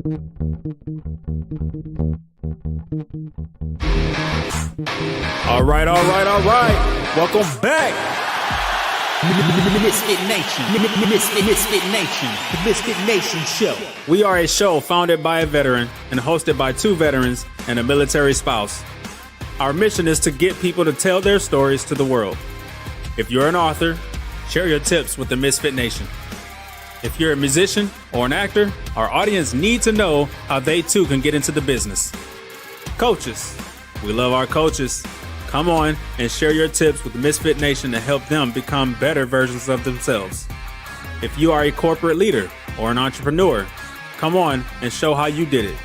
All right. Welcome back. Misfit Nation, the Misfit Nation show. We are a show founded by a veteran and hosted by two veterans and a military spouse. Our mission is to get people to tell their stories to the world. If you're an author, share your tips with the Misfit Nation. If you're a musician or an actor, our audience needs to know how they too can get into the business. Coaches, we love our coaches. Come on and share your tips with the Misfit Nation to help them become better versions of themselves. If you are a corporate leader or an entrepreneur, come on and show how you did it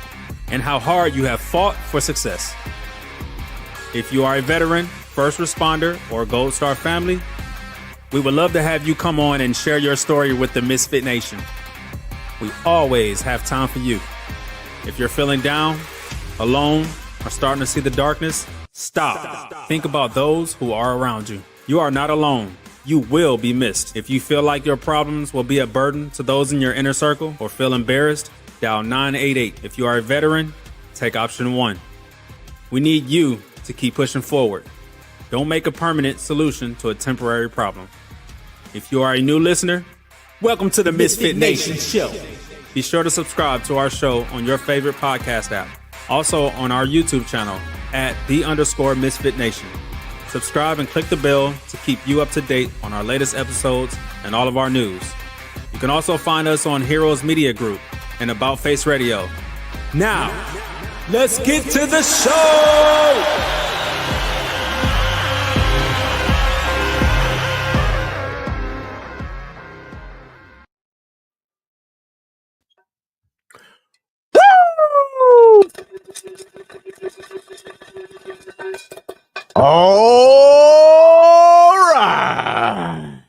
and how hard you have fought for success. If you are a veteran, first responder, or Gold Star family, we would love to have you come on and share your story with the Misfit Nation. We always have time for you. If you're feeling down, alone, or starting to see the darkness, Stop. Think about those who are around you. You are not alone. You will be missed. If you feel like your problems will be a burden to those in your inner circle or feel embarrassed, dial 988. If you are a veteran, take option 1. We need you to keep pushing forward. Don't make a permanent solution to a temporary problem. If you are a new listener, welcome to the Misfit Nation show. Be sure to subscribe to our show on your favorite podcast app. Also on our YouTube channel at @the_Misfit Nation. Subscribe and click the bell to keep you up to date on our latest episodes and all of our news. You can also find us on Heroes Media Group and About Face Radio. Now, let's get to the show! All right,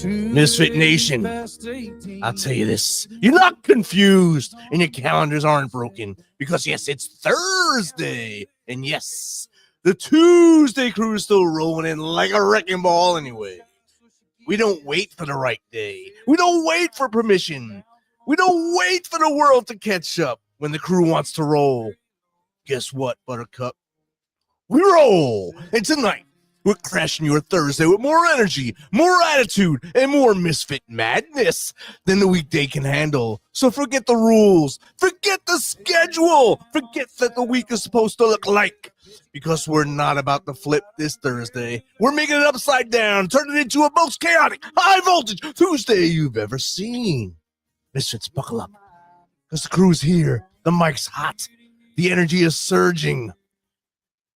Misfit Nation, I'll tell you this. You're not confused and your calendars aren't broken because, yes, it's Thursday. And, yes, the ToosDay Crüe is still rolling in like a wrecking ball anyway. We don't wait for the right day. We don't wait for permission. We don't wait for the world to catch up when the crew wants to roll. Guess what, Buttercup? We roll, and tonight we're crashing your Thursday with more energy, more attitude, and more misfit madness than the weekday can handle. So forget the rules, forget the schedule, forget that the week is supposed to look like, because we're not about to flip this Thursday. We're making it upside down, turning it into a most chaotic, high-voltage Tuesday you've ever seen. Misfits, buckle up, because the crew's here, the mic's hot, the energy is surging.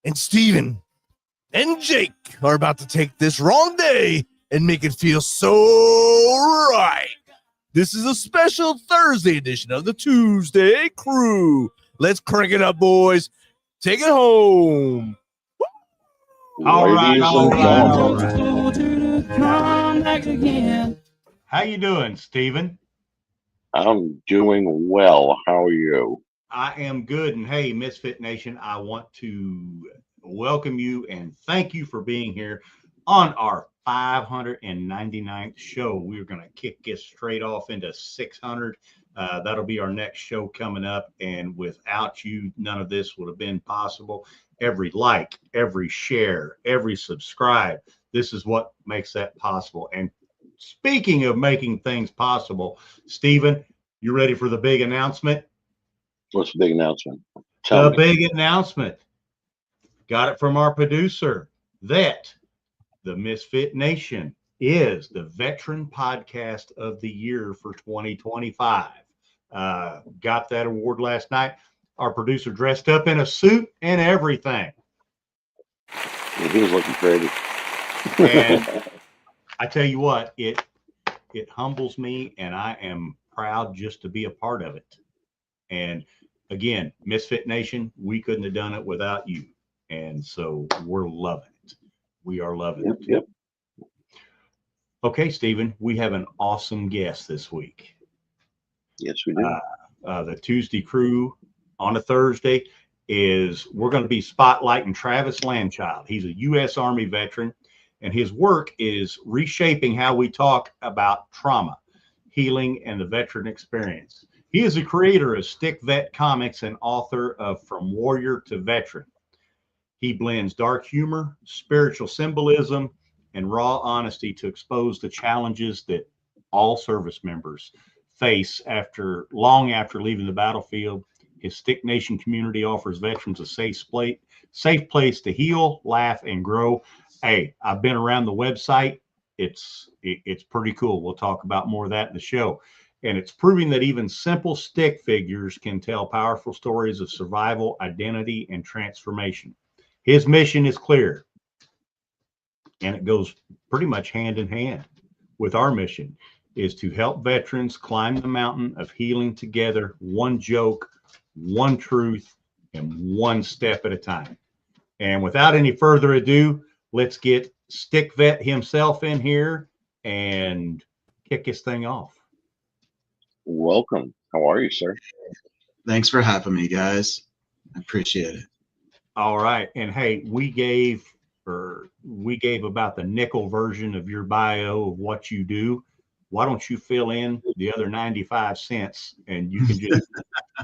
And Steven and Jake are about to take this wrong day and make it feel so right. This is a special Thursday edition of the ToosDay Crüe. Let's crank it up, boys. Take it home. All right. How you doing, Steven? I'm doing well. How are you? I am good. And hey, Misfit Nation, I want to welcome you and thank you for being here on our 599th show. We're going to kick this straight off into 600. That'll be our next show coming up. And without you, none of this would have been possible. Every like, every share, every subscribe, this is what makes that possible. And speaking of making things possible, Steven, you ready for the big announcement? What's the big announcement? The big announcement. Got it from our producer that the Misfit Nation is the Veteran Podcast of the Year for 2025. Got that award last night. Our producer dressed up in a suit and everything. He was looking pretty. And I tell you what, it humbles me, and I am proud just to be a part of it. And again, Misfit Nation, we couldn't have done it without you. And so we're loving it. We are loving it. Yep. Okay, Steven, we have an awesome guest this week. Yes, we do. The ToosDay Crüe on a Thursday we're going to be spotlighting Travis Landchild. He's a U.S. Army veteran, and his work is reshaping how we talk about trauma, healing, and the veteran experience. He is the creator of Stick Vet Comics and author of From Warrior to Veteran. He blends dark humor, spiritual symbolism, and raw honesty to expose the challenges that all service members face long after leaving the battlefield. His Stick Nation community offers veterans a safe place to heal, laugh, and grow. Hey, I've been around the website. It's pretty cool. We'll talk about more of that in the show. And it's proving that even simple stick figures can tell powerful stories of survival, identity, and transformation. His mission is clear, and it goes pretty much hand in hand with our mission, is to help veterans climb the mountain of healing together, one joke, one truth, and one step at a time. And without any further ado, let's get Stick Vet himself in here and kick this thing off. Welcome. How are you, sir? Thanks for having me, guys. I appreciate it. All right. And hey, we gave about the nickel version of your bio of what you do. Why don't you fill in the other 95 cents, and you can just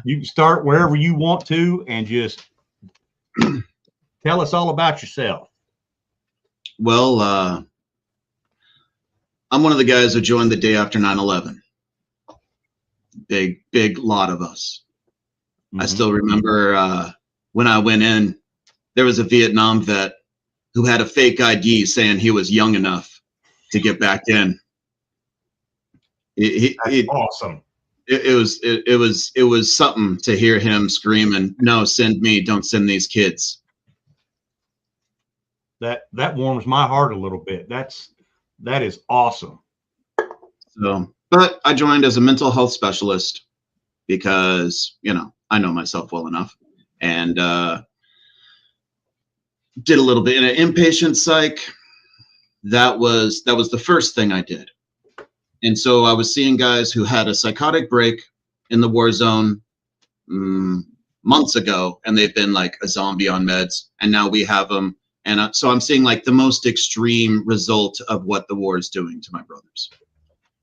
you can start wherever you want to and just tell us all about yourself. Well, I'm one of the guys who joined the day after 9/11. Big lot of us. I still remember when I went in, there was a Vietnam vet who had a fake ID saying he was young enough to get back in. That's awesome. It was something to hear him screaming, "No, send me, don't send these kids." That warms my heart a little bit. That is awesome. So, but I joined as a mental health specialist because, I know myself well enough, and did a little bit in an inpatient psych. That was the first thing I did. And so I was seeing guys who had a psychotic break in the war zone months ago, and they've been like a zombie on meds, and now we have them. And so I'm seeing like the most extreme result of what the war is doing to my brothers.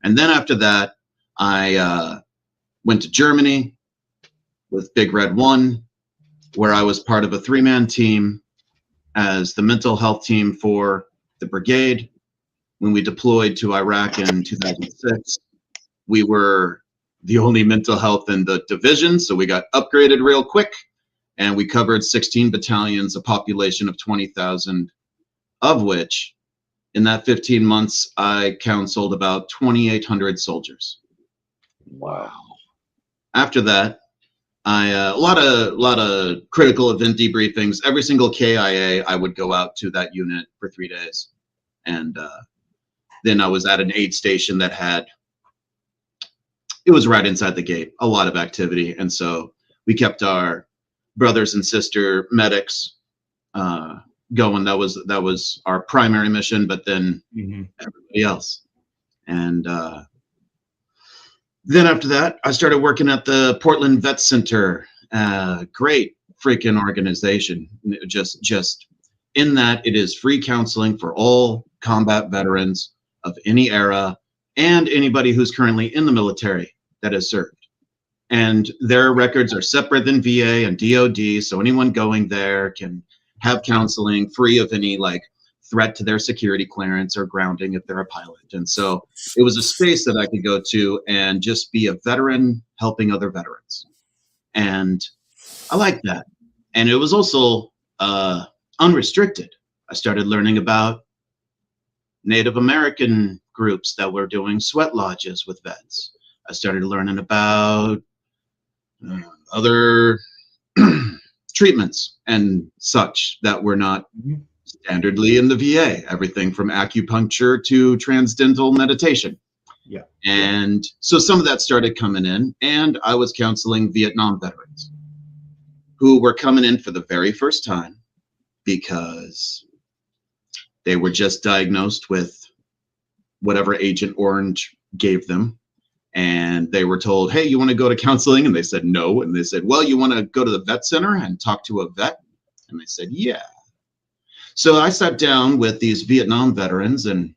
And then after that, I went to Germany with Big Red 1, where I was part of a 3-man team as the mental health team for the brigade. When we deployed to Iraq in 2006, we were the only mental health in the division, so we got upgraded real quick, and we covered 16 battalions, a population of 20,000, of which in that 15 months, I counseled about 2,800 soldiers. Wow. After that, a lot of critical event debriefings. Every single KIA, I would go out to that unit for 3 days. And then I was at an aid station that it was right inside the gate, a lot of activity. And so we kept our brothers and sister medics going. That was our primary mission, but then everybody else. And then after that, I started working at the Portland Vet Center. Great freaking organization. Just in that it is free counseling for all combat veterans of any era and anybody who's currently in the military that has served. And their records are separate than VA and DOD, so anyone going there can have counseling free of any threat to their security clearance or grounding if they're a pilot. And so it was a space that I could go to and just be a veteran helping other veterans. And I liked that. And it was also unrestricted. I started learning about Native American groups that were doing sweat lodges with vets. I started learning about other treatments and such that were not standardly in the VA, everything from acupuncture to transcendental meditation. Yeah. And so some of that started coming in, and I was counseling Vietnam veterans who were coming in for the very first time because they were just diagnosed with whatever Agent Orange gave them. And they were told, hey, you want to go to counseling? And they said, no. And they said, well, you want to go to the vet center and talk to a vet? And they said, yeah. So I sat down with these Vietnam veterans, and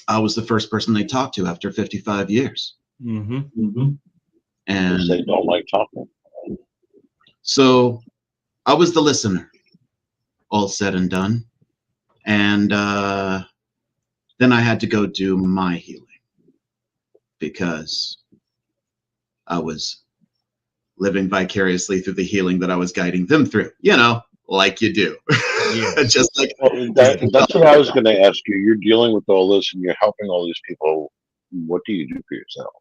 I was the first person they talked to after 55 years. And And They don't like talking. so I was the listener, all said and done. And then I had to go do my healing because I was living vicariously through the healing that I was guiding them through, like you do. Yeah. Just like, Well, that's what I was going to ask you. You're dealing with all this and you're helping all these people. What do you do for yourself?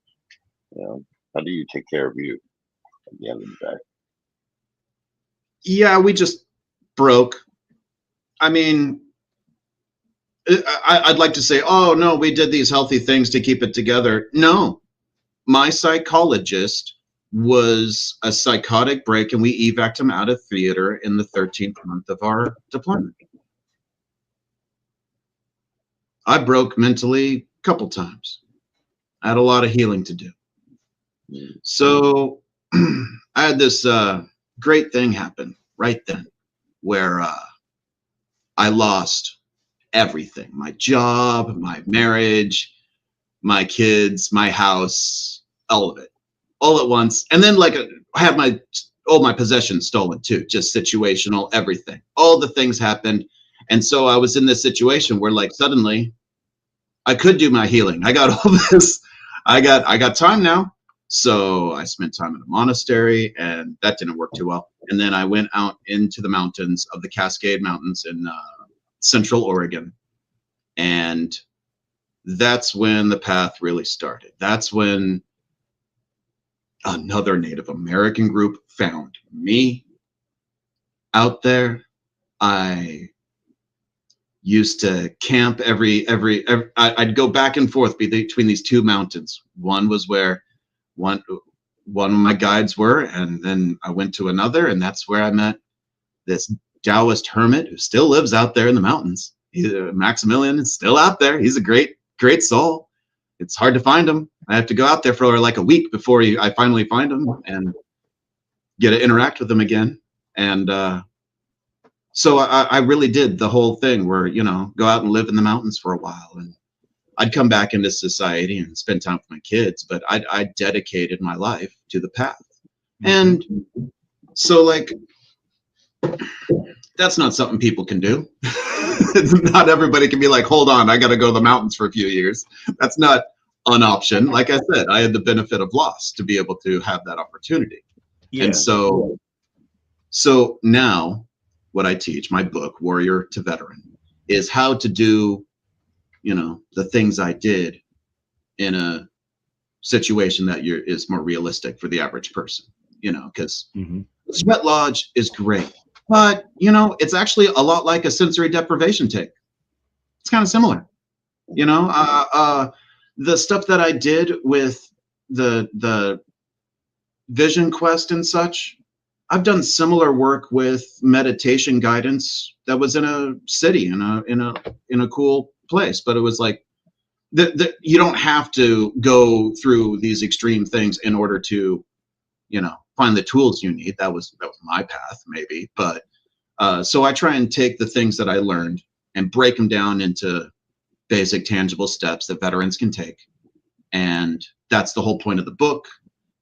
How do you take care of you at the end of the day? yeah, we just broke. I mean, I'd like to say, oh, no, we did these healthy things to keep it together. No, my psychologist was a psychotic break, and we evac'd him out of theater in the 13th month of our deployment. I broke mentally a couple times. I had a lot of healing to do. So I had this great thing happen right then where I lost everything: my job, my marriage, my kids, my house, all of it, all at once. And then I had all my possessions stolen too, just situational, everything. All the things happened. And so I was in this situation where suddenly I could do my healing. I got all this, I got time now. So I spent time in a monastery, and that didn't work too well. And then I went out into the mountains of the Cascade Mountains in Central Oregon. And that's when the path really started. That's when another Native American group found me out there. I used to camp I'd go back and forth between these two mountains. One was where one of my guides were, and then I went to another, and that's where I met this Taoist hermit who still lives out there in the mountains. Maximilian is still out there. He's a great soul. It's hard to find him. I have to go out there for a week before I finally find him and get to interact with him again. And so I really did the whole thing where, go out and live in the mountains for a while. And I'd come back into society and spend time with my kids, but I dedicated my life to the path. And so that's not something people can do. Not everybody can be like, hold on, I got to go to the mountains for a few years. That's not an option. Like I said, I had the benefit of loss to be able to have that opportunity. Yeah. And so now what I teach, my book, Warrior to Veteran, is how to do, the things I did in a situation that is more realistic for the average person, because Sweat Lodge is great. But, it's actually a lot like a sensory deprivation take. It's kind of similar. The stuff that I did with the Vision Quest and such, I've done similar work with meditation guidance that was in a city, in a cool place. But it was like, you don't have to go through these extreme things in order to, find the tools you need. That was my path, maybe. But so I try and take the things that I learned and break them down into basic, tangible steps that veterans can take. And that's the whole point of the book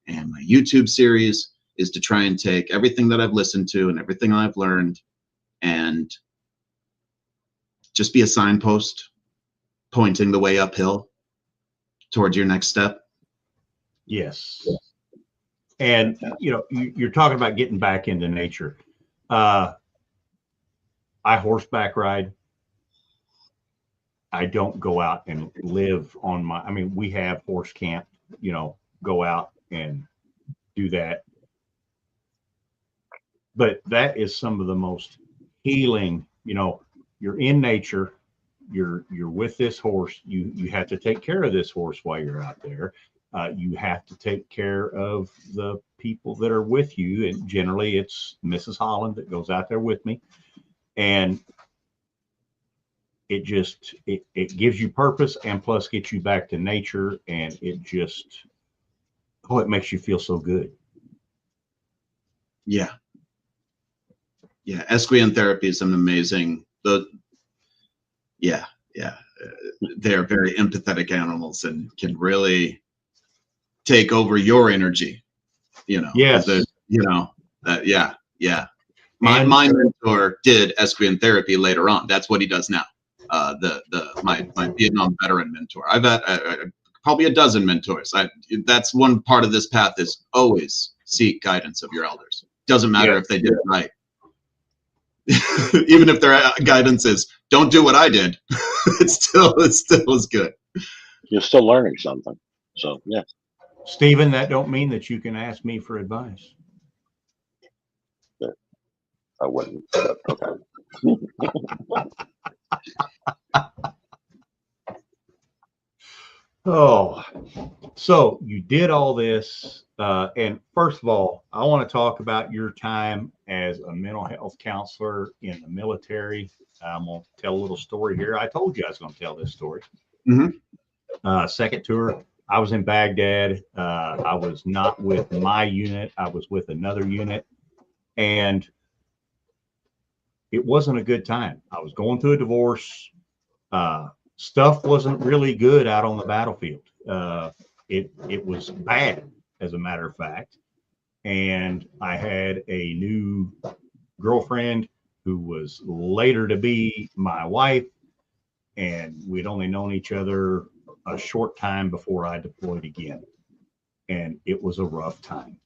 and my YouTube series, is to try and take everything that I've listened to and everything I've learned and just be a signpost pointing the way uphill towards your next step. Yes. And, you're talking about getting back into nature. I horseback ride. I don't go out and live on we have horse camp, go out and do that. But that is some of the most healing, you're in nature, you're with this horse, you have to take care of this horse while you're out there. You have to take care of the people that are with you. And generally it's Mrs. Holland that goes out there with me. And it gives you purpose, and plus gets you back to nature. And it makes you feel so good. Yeah. Yeah. Equine therapy is an amazing, they're very empathetic animals and can really take over your energy You know, 'cause Yes. there's, you know, yeah. My mentor did Esquian therapy later on. That's what he does now. My Vietnam veteran mentor. I've had probably a dozen mentors. That's one part of this path is always seek guidance of your elders. Doesn't matter if they did it right. Even if their guidance is don't do what I did, it still is good. You're still learning something. So yeah. Stephen, that don't mean that you can ask me for advice. I wouldn't. But okay. Oh, so you did all this. And first of all, I want to talk about your time as a mental health counselor in the military. I'm going to tell a little story here. I told you I was going to tell this story. Second tour, I was in Baghdad. I was not with my unit. I was with another unit. And it wasn't a good time. I was going through a divorce. Stuff wasn't really good out on the battlefield. It was bad, as a matter of fact. And I had a new girlfriend who was later to be my wife. And we'd only known each other a short time before I deployed again. And it was a rough time.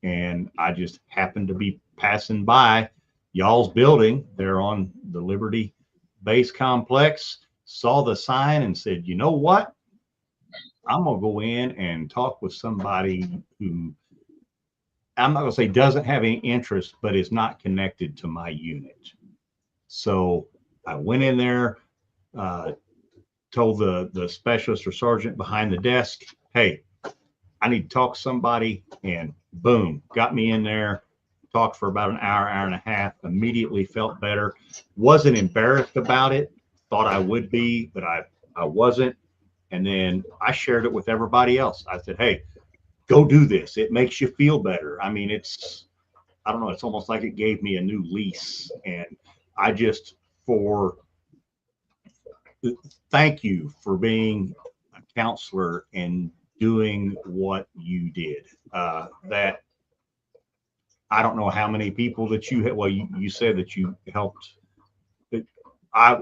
And I just happened to be passing by y'all's building there on the Liberty Base Complex, saw the sign and said, you know what? I'm going to go in and talk with somebody who, I'm not going to say doesn't have any interest, but is not connected to my unit. So I went in there, told the specialist or sergeant behind the desk, hey, I need to talk to somebody, and boom, got me in there. Talked for about an hour and a half, immediately felt better. Wasn't embarrassed about it. Thought I would be, but I wasn't. And then I shared it with everybody else. I said, hey, go do this. It makes you feel better. I mean, I don't know, it's almost like it gave me a new lease. And I just, thank you for being a counselor and doing what you did. That I don't know how many people that you had. Well, you said that you helped. I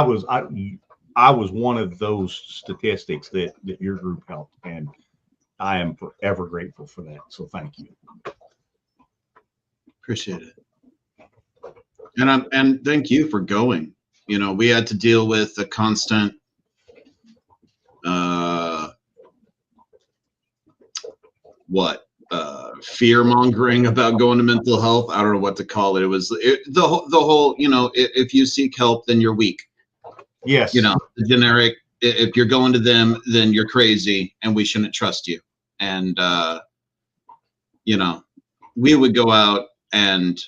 was one of those statistics that your group helped, and I am forever grateful for that. So thank you. Appreciate it. And thank you for going. You know, we had to deal with the constant fear mongering about going to mental health. I don't know what to call it. It was the whole, you know, if you seek help, then you're weak. Yes. You know, the generic, if you're going to them, then you're crazy and we shouldn't trust you. And, you know, we would go out and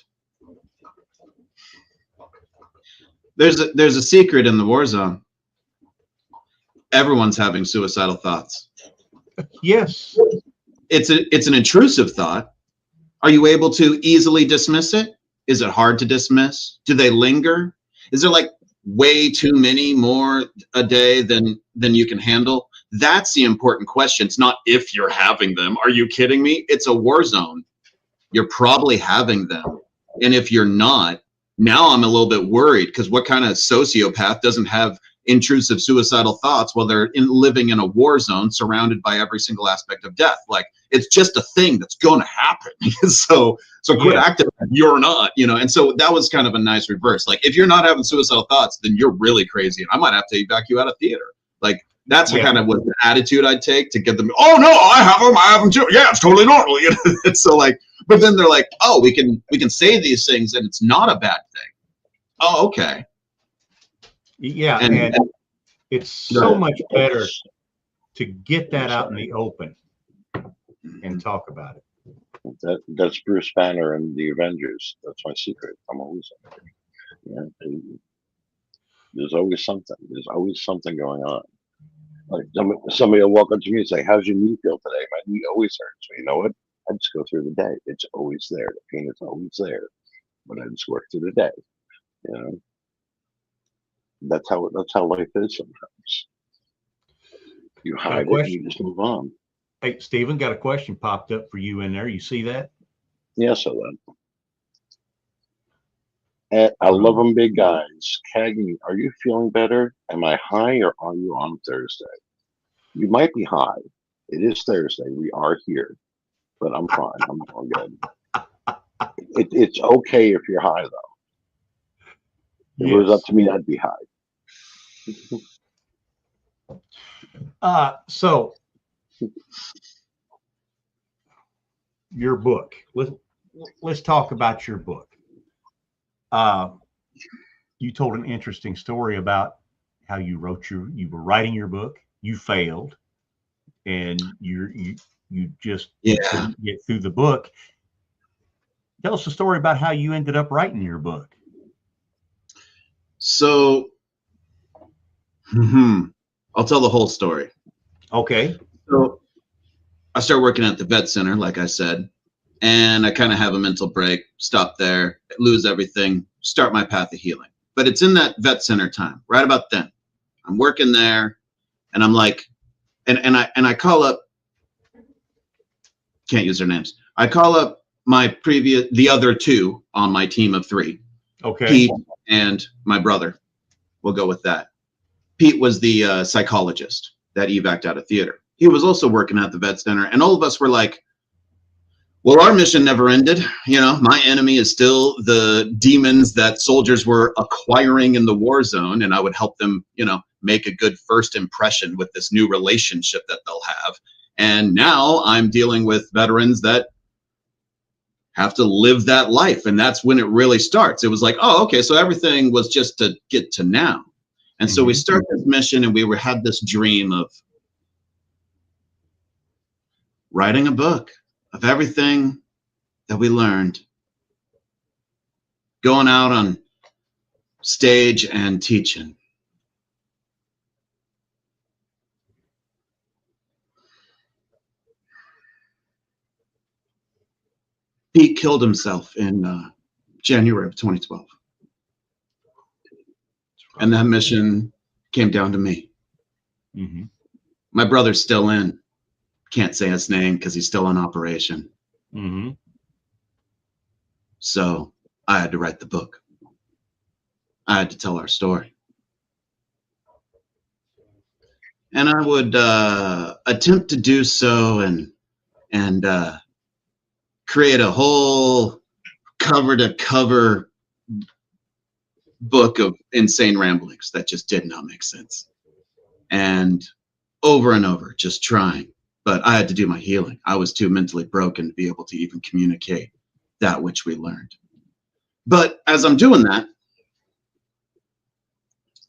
there's a secret in the war zone. Everyone's having suicidal thoughts. Yes. It's an intrusive thought. Are you able to easily dismiss it? Is it hard to dismiss? Do they linger? Is there like way too many more a day than you can handle? That's the important question. It's not if you're having them. Are you kidding me? It's a war zone. You're probably having them. And if you're not, now I'm a little bit worried, because what kind of sociopath doesn't have intrusive suicidal thoughts while they're living in a war zone surrounded by every single aspect of death? Like, it's just a thing that's going to happen. so quit acting like you're not, you know. And so that was kind of a nice reverse. Like, if you're not having suicidal thoughts, then you're really crazy, and I might have to evac you out of theater. Like, that's kind of what the attitude I'd take to get them. Oh no, I have them too. Yeah, it's totally normal. You know? And so like, but then they're like, oh, we can say these things and it's not a bad thing. Oh, okay. Yeah, and it's so much better to get that out in the open and talk about it. That's Bruce Banner and the Avengers. That's my secret. I'm always, there's always something. There's always something going on. Like somebody will walk up to me and say, "How's your knee feel today?" My knee always hurts. You know what? I just go through the day. It's always there. The pain is always there, but I just work through the day. You know, that's how life is sometimes. You hide it and you just move on. Hey, Stephen, got a question popped up for you in there. You see that? Yes, I love. I love them big guys. Cagney, are you feeling better? Am I high or are you on Thursday? You might be high. It is Thursday. We are here, but I'm fine. I'm doing good. It's okay if you're high, though. If it was up to me, I'd be high. So your book. Let's talk about your book. You told an interesting story about how you were writing your book, you failed, and you just couldn't get through the book. Tell us a story about how you ended up writing your book. So, I'll tell the whole story. Okay. So, I started working at the vet center, like I said, and I kind of have a mental break, stop there, lose everything, start my path of healing. But it's in that vet center time, right about then. I'm working there, and I'm like, and I call up, can't use their names. I call up the other two on my team of three. Okay. Pete and my brother. We'll go with that. Pete was the psychologist that evac'd out of theater. He was also working at the vet center, and all of us were like, well, our mission never ended. My enemy is still the demons that soldiers were acquiring in the war zone, and I would help them, make a good first impression with this new relationship that they'll have. And now I'm dealing with veterans that have to live that life, and that's when it really starts. It was like, oh, okay, so everything was just to get to now. And so we started this mission, and we had this dream of writing a book of everything that we learned, going out on stage and teaching. Pete killed himself in January of 2012. And that mission came down to me. Mm-hmm. My brother's still in. Can't say his name because he's still in operation. Mm-hmm. So I had to write the book. I had to tell our story. And I would attempt to do so and create a whole cover-to-cover book of insane ramblings that just did not make sense. And over, just trying. But I had to do my healing. I was too mentally broken to be able to even communicate that which we learned. But as I'm doing that,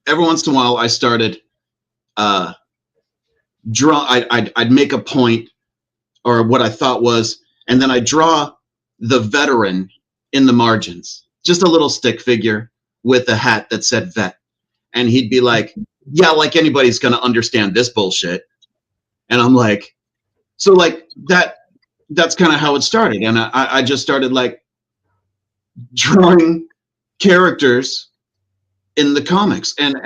every once in a while I started I'd make a point or what I thought was, and then I draw the veteran in the margins, just a little stick figure with a hat that said vet. And he'd be like, yeah, like anybody's going to understand this bullshit. And I'm like, so like that's kind of how it started. And I just started like drawing characters in the comics and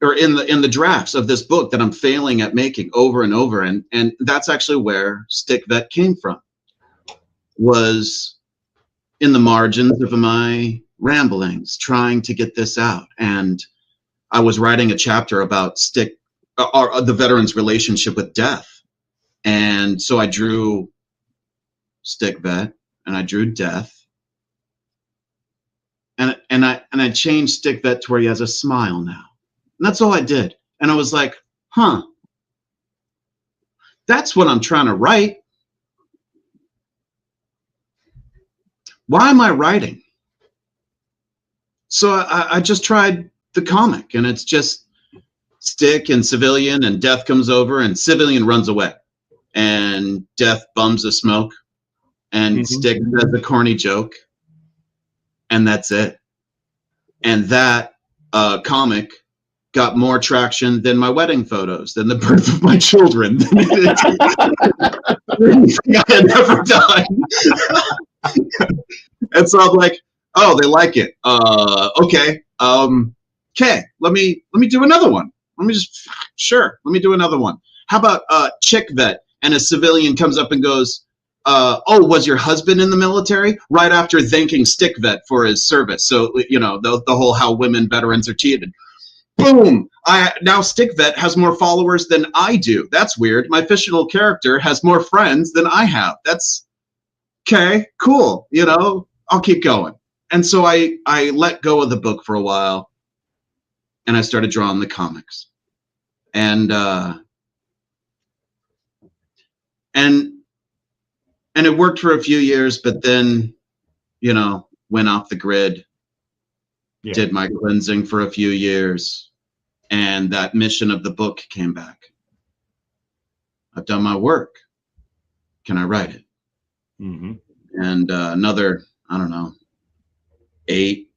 or in the drafts of this book that I'm failing at making over and over. And that's actually where Stick Vet came from, was in the margins of my ramblings, trying to get this out. And I was writing a chapter about the veteran's relationship with death. And so I drew Stick Vet and I drew death. And I changed Stick Vet to where he has a smile now. And that's all I did. And I was like, that's what I'm trying to write. Why am I writing? So I just tried the comic, and it's just Stick and Civilian, and Death comes over and Civilian runs away. And Death bums a smoke, and Stick says a corny joke. And that's it. And that comic got more traction than my wedding photos, than the birth of my children, than anything I had ever done. And so I'm like, oh, they like it. Okay. Okay. Let me do another one. Let me do another one. How about Chick Vet? and a civilian comes up and goes, oh, was your husband in the military? Right after thanking Stick Vet for his service. So, you know, the whole how women veterans are cheated. Boom! Now Stick Vet has more followers than I do. That's weird. My fictional character has more friends than I have. That's okay, cool. You know, I'll keep going. And so I let go of the book for a while, and I started drawing the comics. And it worked for a few years, but then, you know, went off the grid. Yeah. Did my cleansing for a few years, and that mission of the book came back. I've done my work. Can I write it? Mm-hmm. And another, I don't know, 8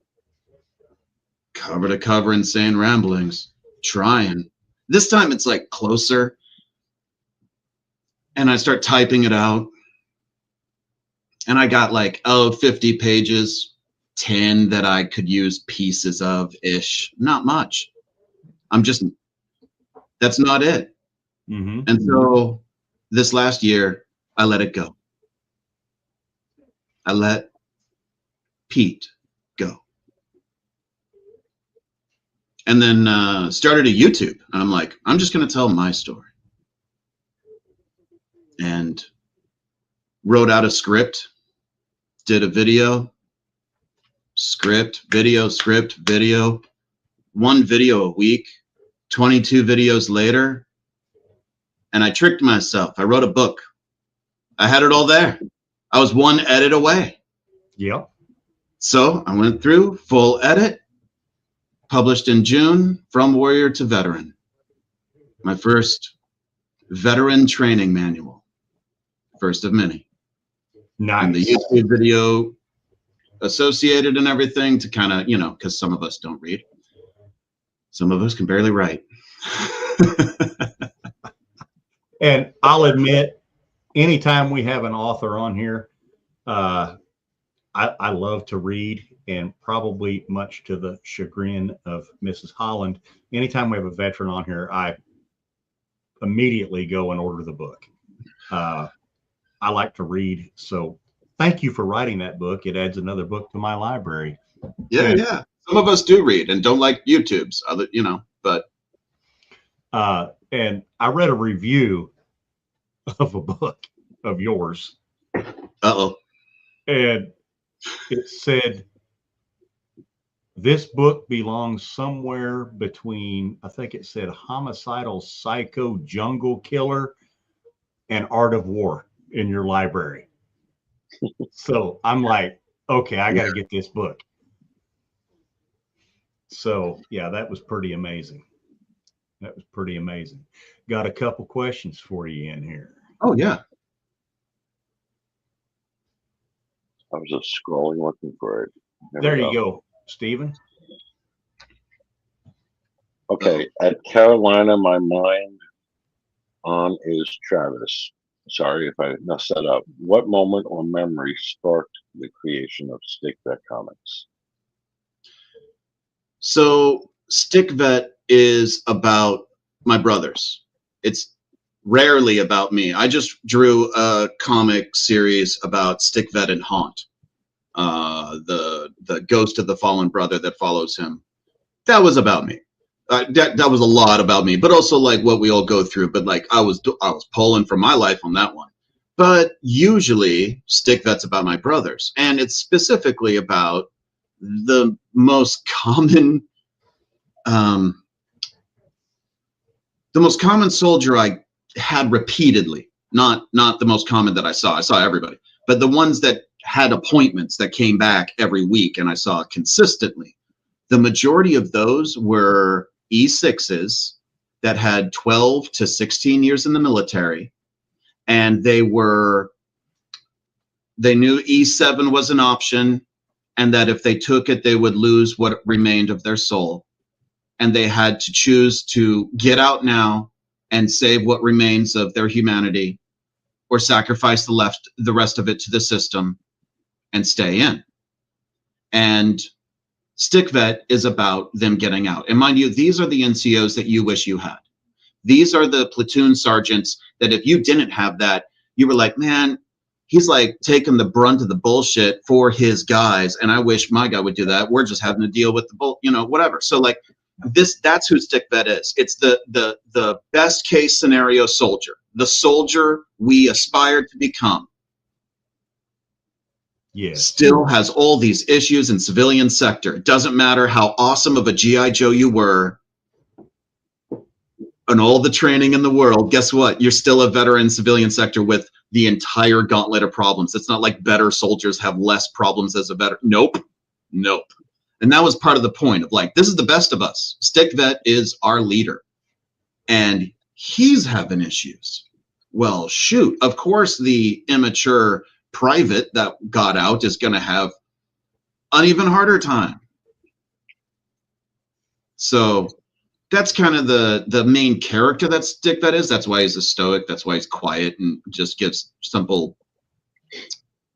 cover to cover insane ramblings. Trying. This time it's like closer. And I start typing it out. And I got like, 50 pages, 10 that I could use pieces of ish. Not much. That's not it. Mm-hmm. And so this last year, I let it go. I let Pete go. And then started a YouTube. And I'm like, I'm just going to tell my story. And wrote out a script, did a video, script, video, 1 video a week, 22 videos later. And I tricked myself. I wrote a book. I had it all there. I was 1 edit away. Yep. So I went through full edit, published in June, From Warrior to Veteran. My first veteran training manual. First of many. Nice. And the YouTube video associated and everything to kind of, you know, because some of us don't read. Some of us can barely write. And I'll admit, anytime we have an author on here, I love to read, and probably much to the chagrin of Mrs. Holland, anytime we have a veteran on here, I immediately go and order the book. I like to read, so thank you for writing that book. It adds another book to my library. Yeah, and, yeah. Some of us do read and don't like YouTubes, other, you know, but. And I read a review of a book of yours. Uh-oh. And it said, this book belongs somewhere between, I think it said, homicidal psycho jungle killer and art of war in your library. So I'm like, okay, I got to get this book. So yeah, that was pretty amazing. That was pretty amazing. Got a couple questions for you in here. Oh yeah. I was just scrolling, looking for it. There you go, Stephen. Okay, at Carolina, my mind on is Travis. Sorry if I messed that up. What moment or memory sparked the creation of Stick Vet Comics? So Stick Vet is about my brothers. It's rarely about me. I just drew a comic series about Stick Vet and Haunt, the ghost of the fallen brother that follows him. That was about me. That was a lot about me, but also like what we all go through. But like I was pulling from my life on that one. But usually Stick Vet's about my brothers, and it's specifically about the most common soldier I had repeatedly, not the most common that I saw everybody, but the ones that had appointments that came back every week and I saw consistently. The majority of those were E6s that had 12 to 16 years in the military, and they knew E7 was an option, and that if they took it, they would lose what remained of their soul. And they had to choose to get out now and save what remains of their humanity, or sacrifice the rest of it to the system and stay in. And Stick Vet is about them getting out. And mind you, these are the NCOs that you wish you had. These are the platoon sergeants that if you didn't have that, you were like, man, he's like taking the brunt of the bullshit for his guys. And I wish my guy would do that. We're just having to deal with the whatever. So like that's who Stick Vet is. It's the best case scenario soldier, the soldier we aspire to become. Yes. Still has all these issues in civilian sector. It doesn't matter how awesome of a GI Joe you were and all the training in the world. Guess what? You're still a veteran civilian sector with the entire gauntlet of problems. It's not like better soldiers have less problems as a veteran. Nope. And that was part of the point of like, this is the best of us. Stick Vet is our leader and he's having issues. Well, shoot, of course the immature private that got out is going to have an even harder time. So that's kind of the main character that Stick Vet is. That's why he's a stoic. That's why he's quiet and just gives simple,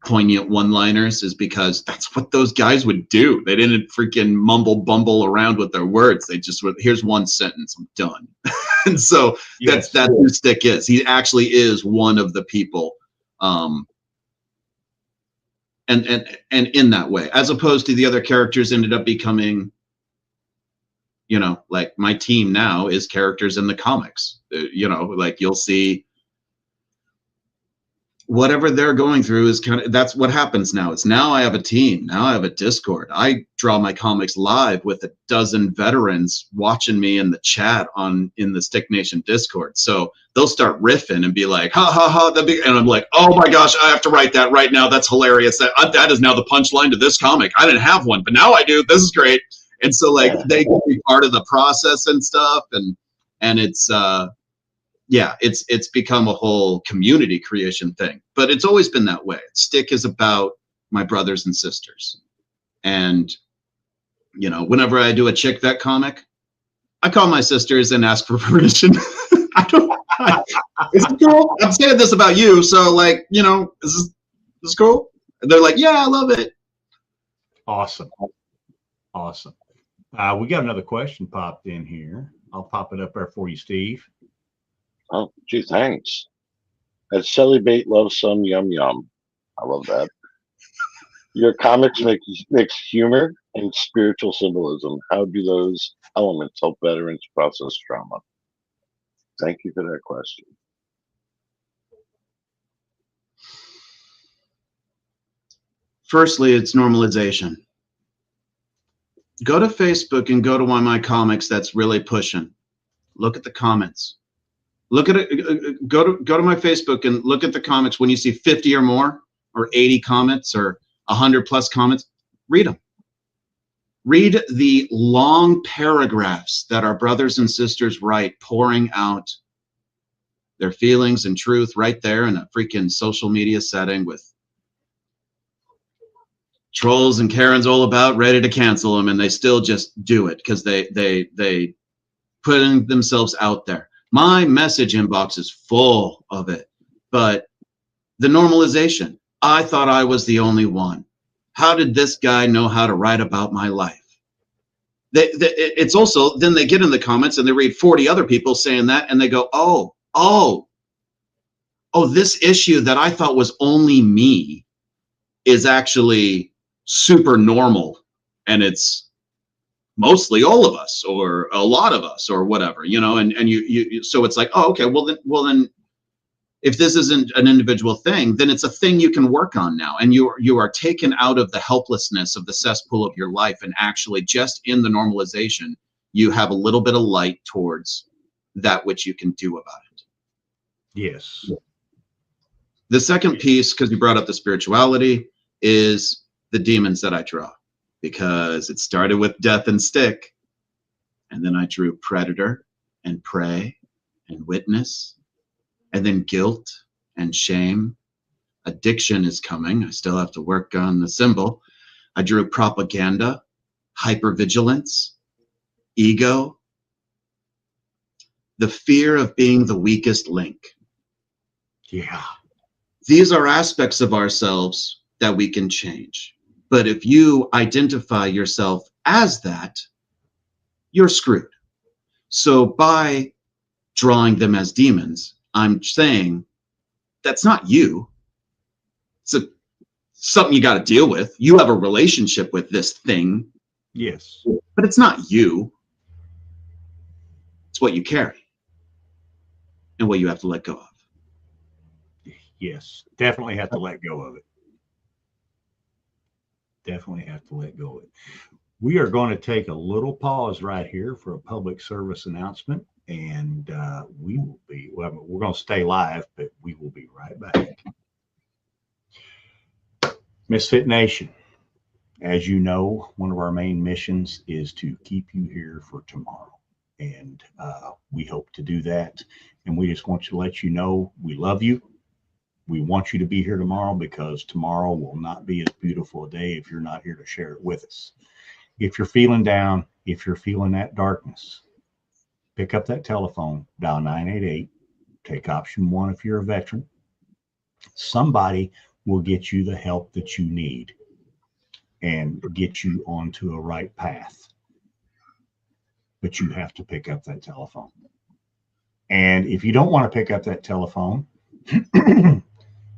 poignant one-liners, is because that's what those guys would do. They didn't freaking bumble around with their words. They just would, here's one sentence, I'm done. And so that's who Stick is. He actually is one of the people. And in that way, as opposed to the other characters ended up becoming, like my team now is characters in the comics. Like you'll see whatever they're going through is that's what happens now. It's now I have a team. Now I have a Discord. I draw my comics live with a dozen veterans watching me in the chat in the Stick Nation Discord. So they'll start riffing and be like, ha ha ha. And I'm like, oh my gosh, I have to write that right now. That's hilarious. That is now the punchline to this comic. I didn't have one, but now I do. This is great. And so like they can be part of the process and stuff. And it's, it's become a whole community creation thing, but it's always been that way. Stick is about my brothers and sisters. And, whenever I do a chick vet comic, I call my sisters and ask for permission. It's cool. I'm saying this about you. So like, is this cool? And they're like, yeah, I love it. Awesome. We got another question popped in here. I'll pop it up there for you, Steve. Oh, gee, thanks. That Sally Bait loves some yum yum. I love that. Your comics mix humor and spiritual symbolism. How do those elements help veterans process trauma? Thank you for that question. Firstly, it's normalization. Go to Facebook and go to one of my comics that's really pushing. Look at the comments. Look at it. Go to my Facebook and look at the comments. When you see 50 or more, or 80 comments, or 100 plus comments, read them. Read the long paragraphs that our brothers and sisters write, pouring out their feelings and truth right there in a freaking social media setting with trolls and Karens all about, ready to cancel them, and they still just do it because they putting themselves out there. My message inbox is full of it, but the normalization. I thought I was the only one. How did this guy know how to write about my life? It's also, then they get in the comments and they read 40 other people saying that, and they go, oh, this issue that I thought was only me is actually super normal, and it's mostly all of us or a lot of us or whatever, and you so it's like, oh, okay, well then if this isn't an individual thing, then it's a thing you can work on now, and you are taken out of the helplessness of the cesspool of your life, and actually just in the normalization you have a little bit of light towards that which you can do about it. Yes. The second piece, because you brought up the spirituality, is the demons that I draw, because it started with death and stick, and then I drew predator and prey and witness, and then guilt and shame. Addiction is coming. I still have to work on the symbol. I drew propaganda, hypervigilance, ego, the fear of being the weakest link. Yeah. These are aspects of ourselves that we can change. But if you identify yourself as that, you're screwed. So by drawing them as demons. I'm saying that's not you. It's something you got to deal with. You have a relationship with this thing. Yes. But it's not you. It's what you carry and what you have to let go of. Yes. Definitely have to let go of it. Definitely have to let go of it. We are going to take a little pause right here for a public service announcement, and we will be, well, we're going to stay live, but we will be right back. Misfit Nation, as you know, one of our main missions is to keep you here for tomorrow. And we hope to do that. And we just want to let you know we love you. We want you to be here tomorrow, because tomorrow will not be as beautiful a day if you're not here to share it with us. If you're feeling down, if you're feeling that darkness, pick up that telephone, dial 988, take option 1 if you're a veteran. Somebody will get you the help that you need and get you onto a right path. But you have to pick up that telephone. And if you don't want to pick up that telephone,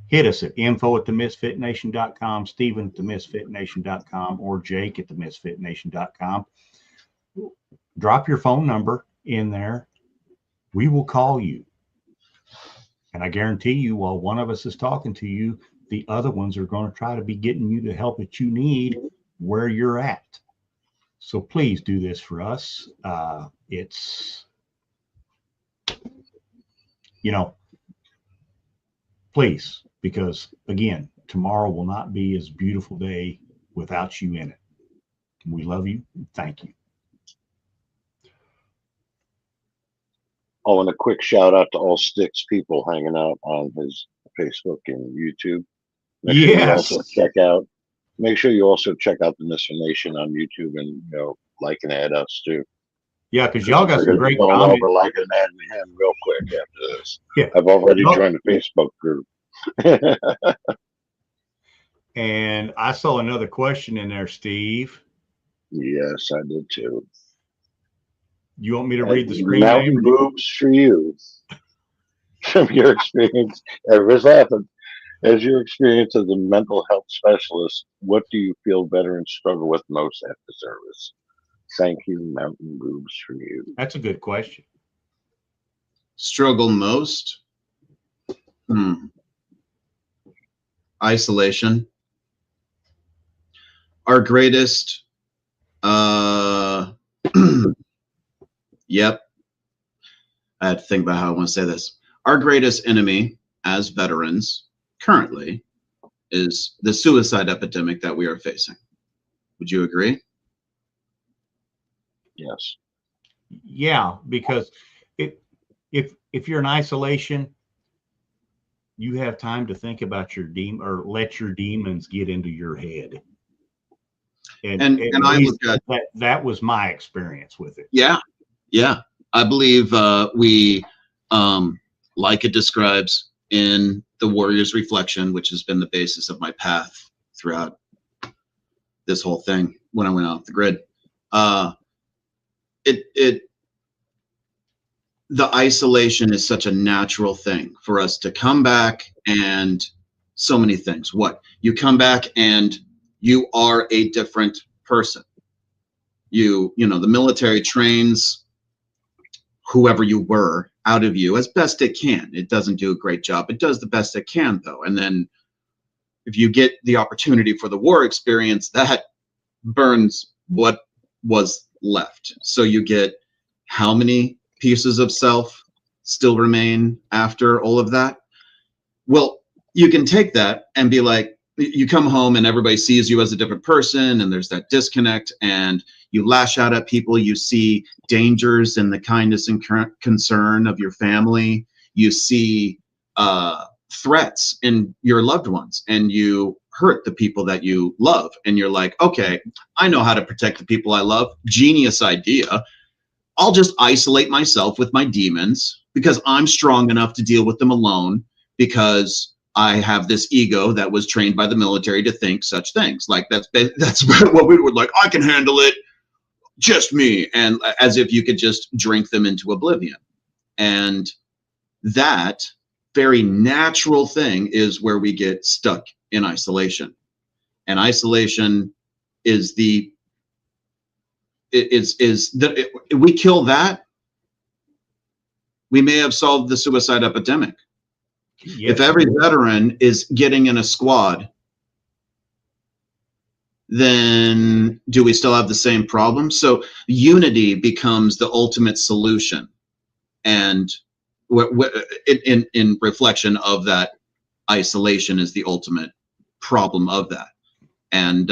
hit us at info@themisfitnation.com, Steven@themisfitnation.com, or Jake@themisfitnation.com. Drop your phone number in there. We will call you. And I guarantee you, while one of us is talking to you, the other ones are going to try to be getting you the help that you need where you're at. So please do this for us. It's, please, because again, tomorrow will not be as beautiful day without you in it. We love you. Thank you. Oh, and a quick shout out to all Sticks people hanging out on his Facebook and YouTube. Make sure you also check out the Misfit Nation on YouTube, and like and add us too. Yeah, because y'all got some great going comments. over like and adding him real quick after this. Yeah. I've already joined the Facebook group. And I saw another question in there, Steve. Yes, I did too. You want me to read the screen Mountain name? boobs for you. From your experience, everybody's laughing. As your experience as a mental health specialist, what do you feel veterans struggle with most after service? Thank you, Mountain boobs for you. That's a good question. Struggle most? Isolation. Our greatest, yep. I had to think about how I want to say this. Our greatest enemy as veterans currently is the suicide epidemic that we are facing. Would you agree? Yes. Yeah, because if you're in isolation, you have time to think about your demon, or let your demons get into your head. And I look at that was my experience with it. Yeah. I believe we, like it describes in the Warrior's Reflection, which has been the basis of my path throughout this whole thing when I went off the grid. The isolation is such a natural thing for us to come back, and so many things. What? You come back and you are a different person. The military trains whoever you were out of you as best it can. It doesn't do a great job. It does the best it can, though. And then if you get the opportunity for the war experience, that burns what was left. So you get how many pieces of self still remain after all of that? Well, you can take that and be like, you come home and everybody sees you as a different person, and there's that disconnect, and you lash out at people. You see dangers in the kindness and concern of your family. You see threats in your loved ones, and you hurt the people that you love. And you're like, okay, I know how to protect the people I love. Genius idea. I'll just isolate myself with my demons because I'm strong enough to deal with them alone, because I have this ego that was trained by the military to think such things. Like that's what we were like, I can handle it, just me. And as if you could just drink them into oblivion. And that very natural thing is where we get stuck in isolation. And isolation is we kill that, we may have solved the suicide epidemic. Yes. If every veteran is getting in a squad, then do we still have the same problem? So unity becomes the ultimate solution. And in reflection of that, isolation is the ultimate problem of that. And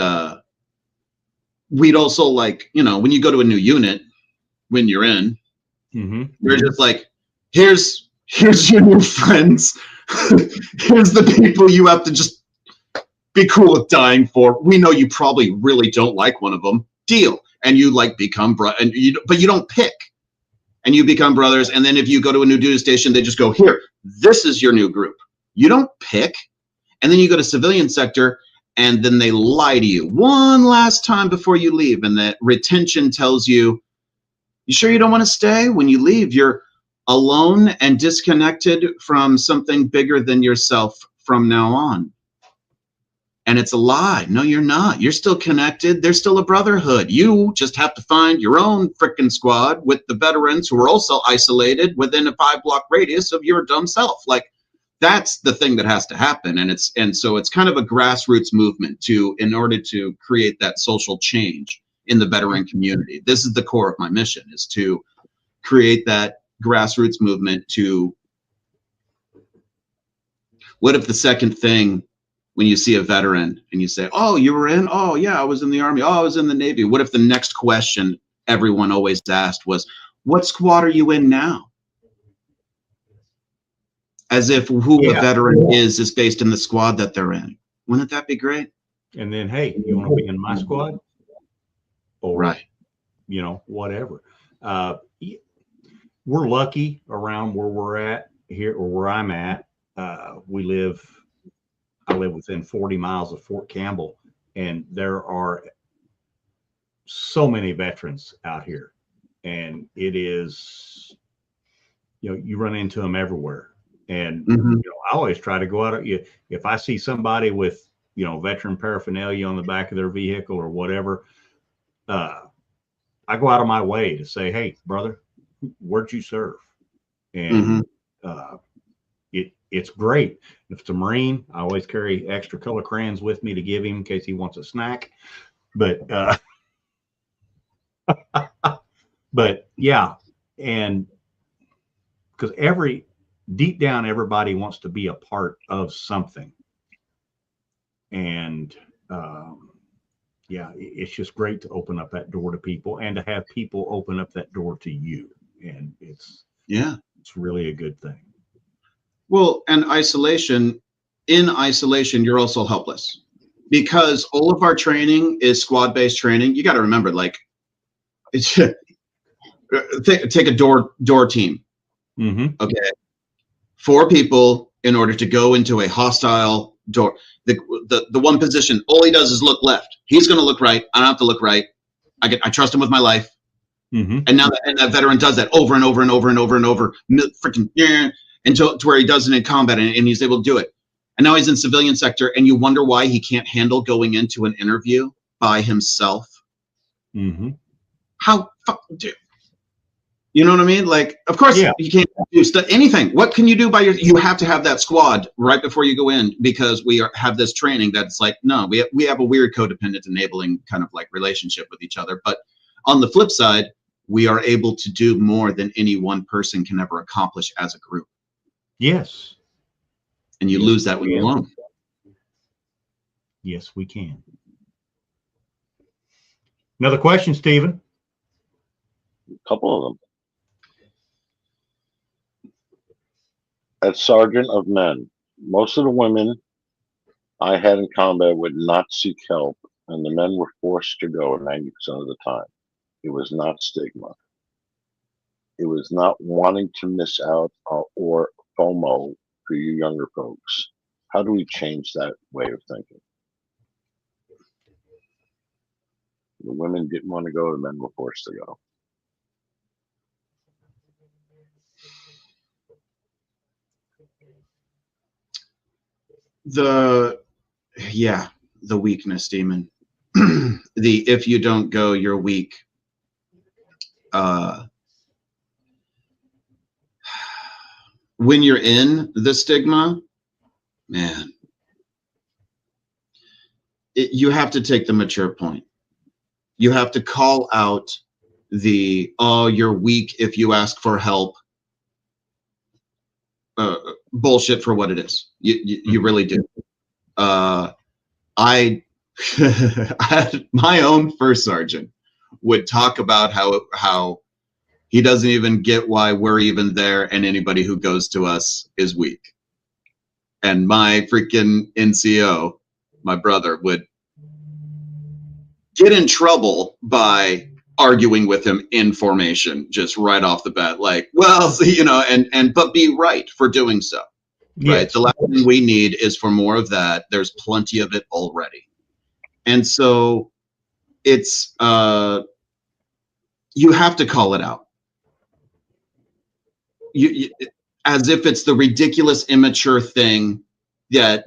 we'd also like, when you go to a new unit, when you're in, we're just like, here's your new friends. Here's the people you have to just be cool with dying for. We know you probably really don't like one of them. Deal. And you like become but you don't pick. And you become brothers. And then if you go to a new duty station, they just go, here, this is your new group. You don't pick. And then you go to civilian sector, and then they lie to you one last time before you leave. And that retention tells you, you sure you don't want to stay? When you leave, you're alone and disconnected from something bigger than yourself from now on. And it's a lie. No, you're not. You're still connected. There's still a brotherhood. You just have to find your own frickin' squad with the veterans who are also isolated within a 5-block radius of your dumb self. Like, that's the thing that has to happen. And so it's kind of a grassroots movement in order to create that social change in the veteran community. This is the core of my mission, is to create that grassroots movement to, what if the second thing, when you see a veteran and you say, oh, you were in? Oh, yeah, I was in the Army. Oh, I was in the Navy. What if the next question everyone always asked was, what squad are you in now? As if who a veteran is based in the squad that they're in. Wouldn't that be great? And then, hey, you want to be in my squad? Or, right. Whatever. We're lucky around where we're at here, or where I'm at. I live within 40 miles of Fort Campbell, and there are so many veterans out here, and it is, you run into them everywhere. And I always try to go out. If I see somebody with veteran paraphernalia on the back of their vehicle or whatever, I go out of my way to say, hey, brother, where'd you serve? And it's great. If it's a Marine, I always carry extra color crayons with me to give him in case he wants a snack. But but yeah, and because deep down, everybody wants to be a part of something. And it's just great to open up that door to people, and to have people open up that door to you. And it's really a good thing. Well, and in isolation, you're also helpless, because all of our training is squad-based training. You got to remember, like, take a door team. Okay. 4 people in order to go into a hostile door. The one position, all he does is look left. He's going to look right. I don't have to look right. I trust him with my life. And now that veteran does that over and over and over and over and over, freaking until to where he does it in combat, and he's able to do it. And now he's in civilian sector, and you wonder why he can't handle going into an interview by himself. How dude? You know what I mean? Like, of course, you can't do anything. What can you do you have to have that squad right before you go in, because we have this training that's like, no, we have a weird codependent enabling kind of like relationship with each other. But on the flip side, we are able to do more than any one person can ever accomplish as a group. Yes. And you lose that when you're alone. Yes, we can. Another question, Stephen. A couple of them. As Sergeant of Men, most of the women I had in combat would not seek help, and the men were forced to go 90% of the time. It was not stigma. It was not wanting to miss out or FOMO for you younger folks. How do we change that way of thinking? The women didn't want to go, the men were forced to go. The weakness demon. If you don't go, you're weak. When you're in the stigma, man, you have to take the mature point. You have to call out oh, you're weak if you ask for help. Bullshit for what it is. You really do. I had my own first sergeant would talk about how he doesn't even get why we're even there, and anybody who goes to us is weak. And my freaking NCO, my brother, would get in trouble by arguing with him in formation, just right off the bat, like, well, but be right for doing so. Yes. Right. The last thing we need is for more of that. There's plenty of it already. And so it's, you have to call it out. You, as if it's the ridiculous, immature thing that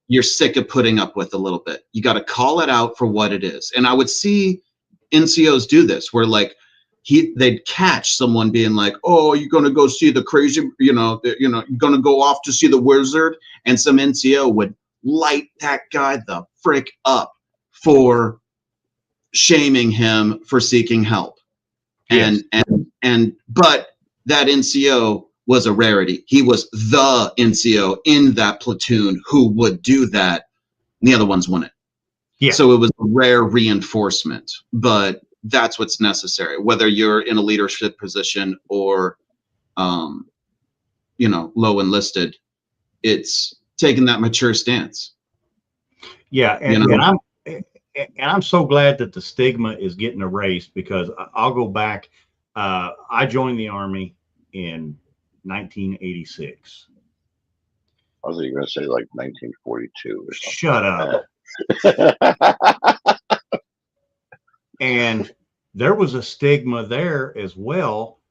you're sick of putting up with a little bit. You got to call it out for what it is. And I would see NCOs do this, where like they'd catch someone being like, "Oh, you're gonna go see the crazy, you're gonna go off to see the wizard," and some NCO would light that guy the frick up for shaming him for seeking help. Yes. But that NCO was a rarity. He was the NCO in that platoon who would do that, and the other ones wouldn't. Yeah. So it was a rare reinforcement, but that's what's necessary, whether you're in a leadership position or, low enlisted. It's taking that mature stance. Yeah, and I'm so glad that the stigma is getting erased, because I'll go back. I joined the Army in 1986. I was going to say like 1942 or something. Shut up. And there was a stigma there as well.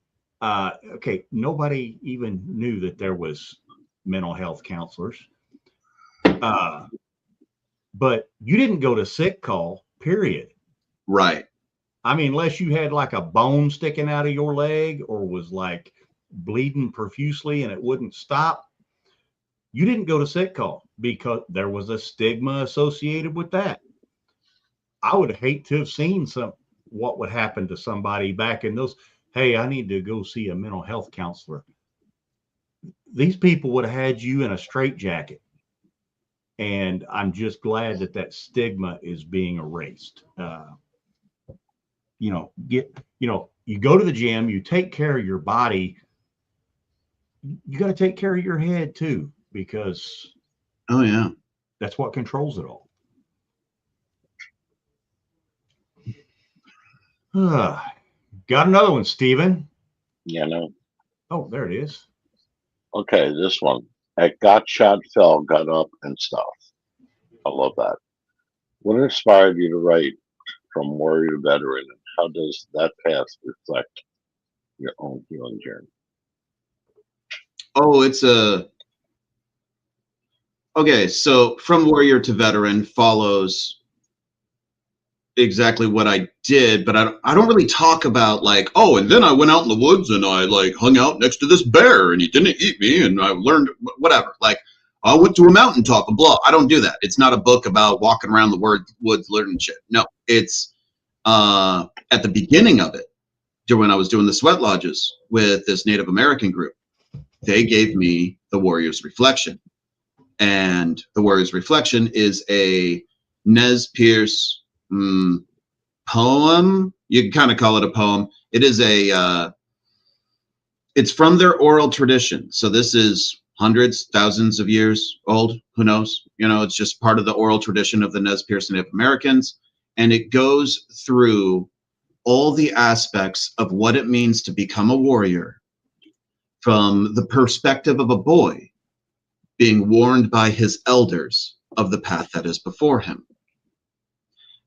Okay, nobody even knew that there was mental health counselors. But you didn't go to sick call, period. Right. I mean, unless you had like a bone sticking out of your leg or was like bleeding profusely and it wouldn't stop, you didn't go to sick call, because there was a stigma associated with that. I would hate to have seen what would happen to somebody back in those. Hey, I need to go see a mental health counselor. These people would have had you in a straitjacket. And I'm just glad that stigma is being erased. You go to the gym, you take care of your body. You got to take care of your head too, because oh yeah, that's what controls it all. Got another one, Steven. Yeah, no. Oh, there it is. Okay, this one. At got shot, fell, got up, and stuff. I love that. What inspired you to write From Warrior to Veteran, and how does that path reflect your own healing journey? Oh, okay, so From Warrior to Veteran follows exactly what I did, but I don't really talk about like, oh, and then I went out in the woods and I like hung out next to this bear and he didn't eat me and I learned whatever. Like, I went to a mountaintop and blah. I don't do that. It's not a book about walking around the woods learning shit. No, it's at the beginning of it, when I was doing the sweat lodges with this Native American group, they gave me the Warrior's Reflection. And the Warrior's Reflection is a Nez Perce poem. You can kind of call it a poem. It is it's from their oral tradition. So this is hundreds, thousands of years old. Who knows? It's just part of the oral tradition of the Nez Perce Native Americans. And it goes through all the aspects of what it means to become a warrior from the perspective of a boy being warned by his elders of the path that is before him.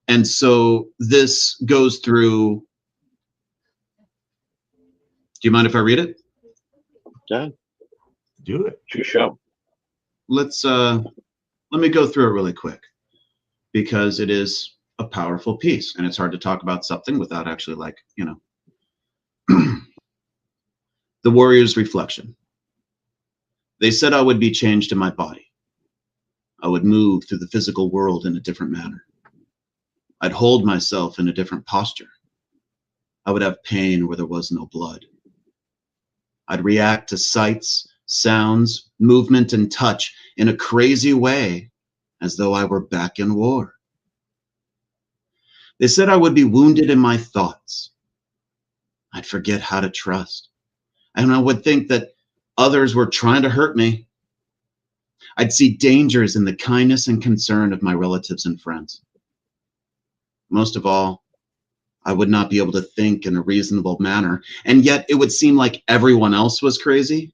And so this goes through. Do you mind if I read it? Yeah. Do it. It's your show. Let's let me go through it really quick, because it is a powerful piece, and it's hard to talk about something without actually, like, you know. The warrior's reflection. They said I would be changed in my body. I would move through the physical world in a different manner. I'd hold myself in a different posture. I would have pain where there was no blood. I'd react to sights, sounds, movement, and touch in a crazy way, as though I were back in war. They said I would be wounded in my thoughts. I'd forget how to trust. And I would think that others were trying to hurt me. I'd see dangers in the kindness and concern of my relatives and friends. Most of all, I would not be able to think in a reasonable manner, and yet it would seem like everyone else was crazy.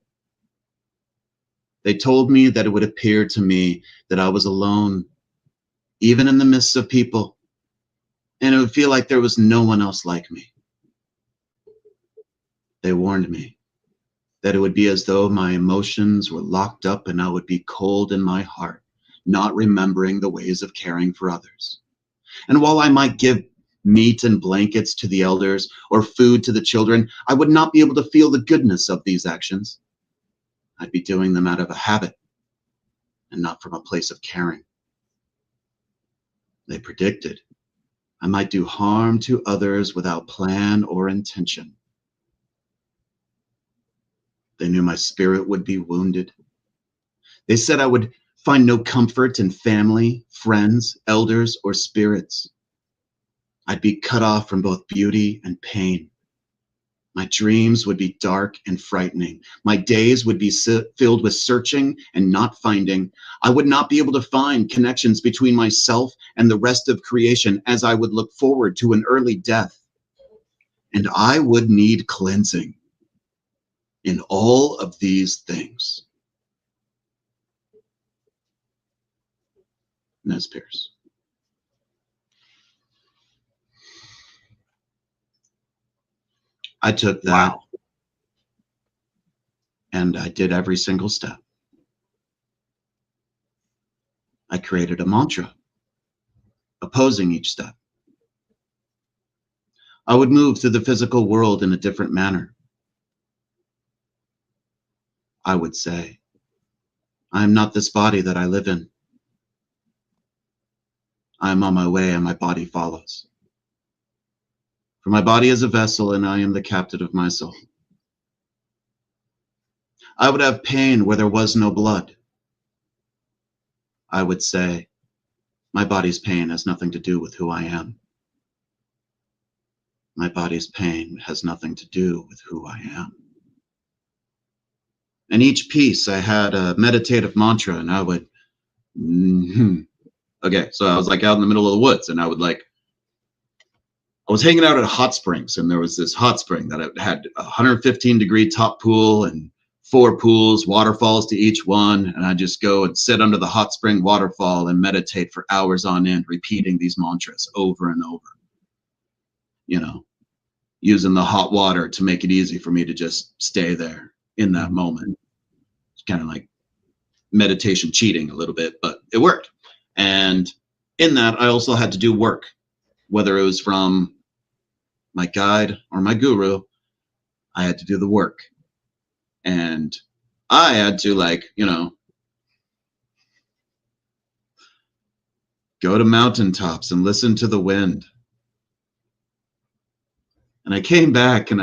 They told me that it would appear to me that I was alone, even in the midst of people, and it would feel like there was no one else like me. They warned me that it would be as though my emotions were locked up and I would be cold in my heart, not remembering the ways of caring for others. And while I might give meat and blankets to the elders or food to the children, I would not be able to feel the goodness of these actions. I'd be doing them out of a habit and not from a place of caring. They predicted I might do harm to others without plan or intention. They knew my spirit would be wounded. They said I would find no comfort in family, friends, elders, or spirits. I'd be cut off from both beauty and pain. My dreams would be dark and frightening. My days would be filled with searching and not finding. I would not be able to find connections between myself and the rest of creation, as I would look forward to an early death. And I would need cleansing in all of these things. Nez Perce. I took that, and I did every single step. I created a mantra opposing each step. I would move through the physical world in a different manner. I would say, I am not this body that I live in. I am on my way and my body follows. For my body is a vessel and I am the captain of my soul. I would have pain where there was no blood. I would say, my body's pain has nothing to do with who I am. My body's pain has nothing to do with who I am. In each piece, I had a meditative mantra, and I would, Okay, so I was like out in the middle of the woods, and I was hanging out at hot springs, and there was this hot spring that had a 115-degree top pool and 4 pools, waterfalls to each one, and I just go and sit under the hot spring waterfall and meditate for hours on end, repeating these mantras over and over. You know, using the hot water to make it easy for me to just stay there in that moment. It's kind of like meditation cheating a little bit, but it worked. And in that, I also had to do work, whether it was from my guide or my guru. I had to do the work. And I had to, like, you know, go to mountaintops and listen to the wind. And I came back and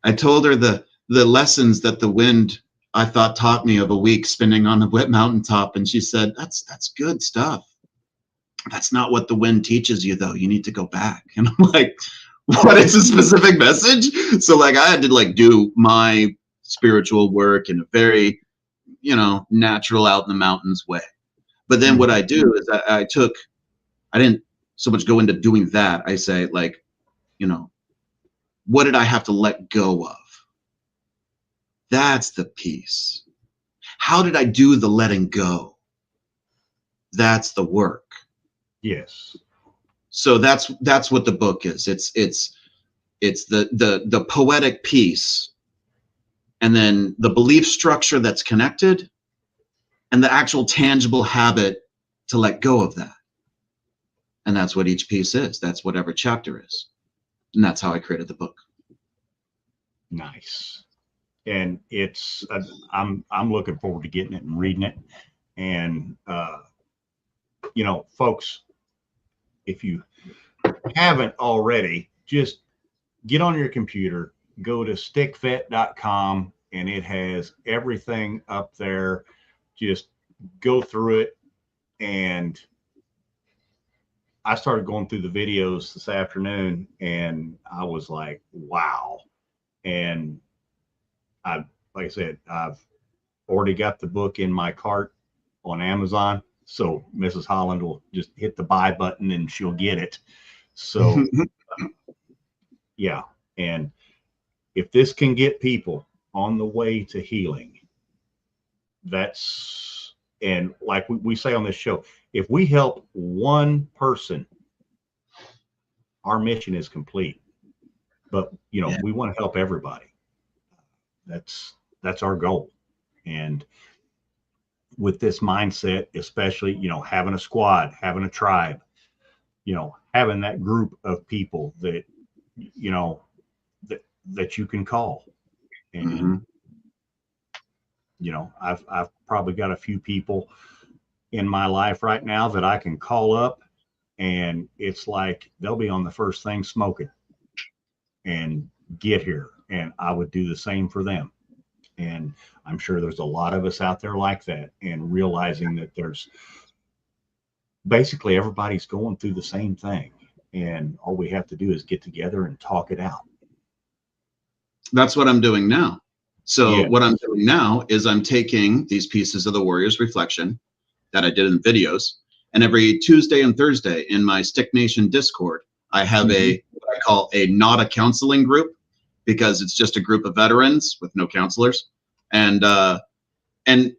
I told her the lessons that the wind, I thought, taught me of a week spinning on the wet mountaintop. And she said, that's good stuff. That's not what the wind teaches you, though. You need to go back. And I'm like, what is a specific message? So, like, I had to, like, do my spiritual work in a very, you know, natural, out in the mountains way. But then what I do is I didn't so much go into doing that. I say, like, you know, what did I have to let go of? That's the piece. How did I do the letting go? That's the work. Yes. So that's what the book is. It's the poetic piece, and then the belief structure that's connected, and the actual tangible habit to let go of that. And that's what each piece is. That's what every chapter is. And that's how I created the book. Nice. And it's I'm looking forward to getting it and reading it. And you know, folks, if you haven't already, just get on your computer, go to stickvet.com, and it has everything up there. Just go through it. And I started going through the videos this afternoon, and I was like, wow. And like I said, I've already got the book in my cart on Amazon. So Mrs. Holland will just hit the buy button and she'll get it. So yeah. And if this can get people on the way to healing, that's, and like we say on this show, if we help one person, our mission is complete. But, you know, we want to help everybody. That's our goal. And with this mindset, especially, you know, having a squad, having a tribe, you know, having that group of people that, you know, that you can call. And, you know, I've probably got a few people in my life right now that I can call up, and it's like they'll be on the first thing smoking and get here. And I would do the same for them. And I'm sure there's a lot of us out there like that, and realizing that there's basically everybody's going through the same thing. And all we have to do is get together and talk it out. That's what I'm doing now. So what I'm doing now is I'm taking these pieces of the Warrior's Reflection that I did in videos, and every Tuesday and Thursday in my Stick Nation Discord, I have what I call a not a counseling group, because it's just a group of veterans with no counselors. And